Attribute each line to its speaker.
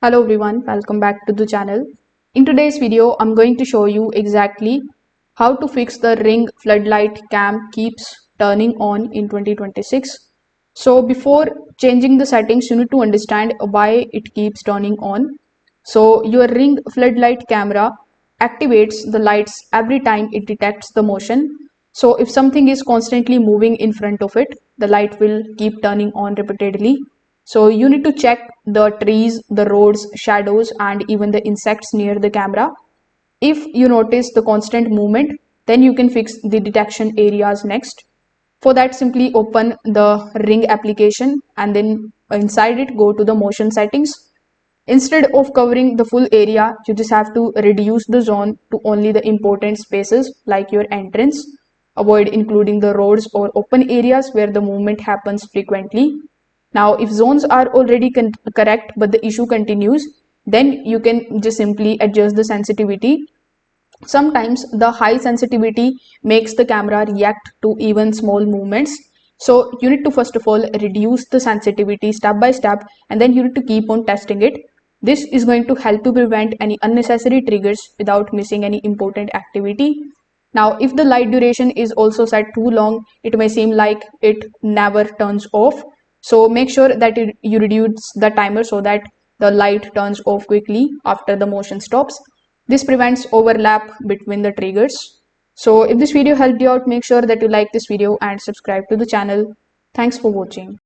Speaker 1: Hello everyone, welcome back to the channel. In today's video, I'm going to show you exactly how to fix the Ring floodlight cam keeps turning on in 2026. So before changing the settings, you need to understand why it keeps turning on. So your Ring floodlight camera activates the lights every time it detects the motion. So if something is constantly moving in front of it, the light will keep turning on repeatedly. So you need to check the trees, the roads, shadows, and even the insects near the camera. If you notice the constant movement, then you can fix the detection areas next. For that, simply open the Ring application and then inside it, go to the motion settings. Instead of covering the full area, you just have to reduce the zone to only the important spaces like your entrance. Avoid including the roads or open areas where the movement happens frequently. Now, if zones are already correct but the issue continues, then you can just simply adjust the sensitivity. Sometimes the high sensitivity makes the camera react to even small movements. So you need to first of all reduce the sensitivity step by step, and then you need to keep on testing it. This is going to help to prevent any unnecessary triggers without missing any important activity. Now, if the light duration is also set too long, it may seem like it never turns off. So make sure that you reduce the timer so that the light turns off quickly after the motion stops. This prevents overlap between the triggers. So if this video helped you out, make sure that you like this video and subscribe to the channel. Thanks for watching.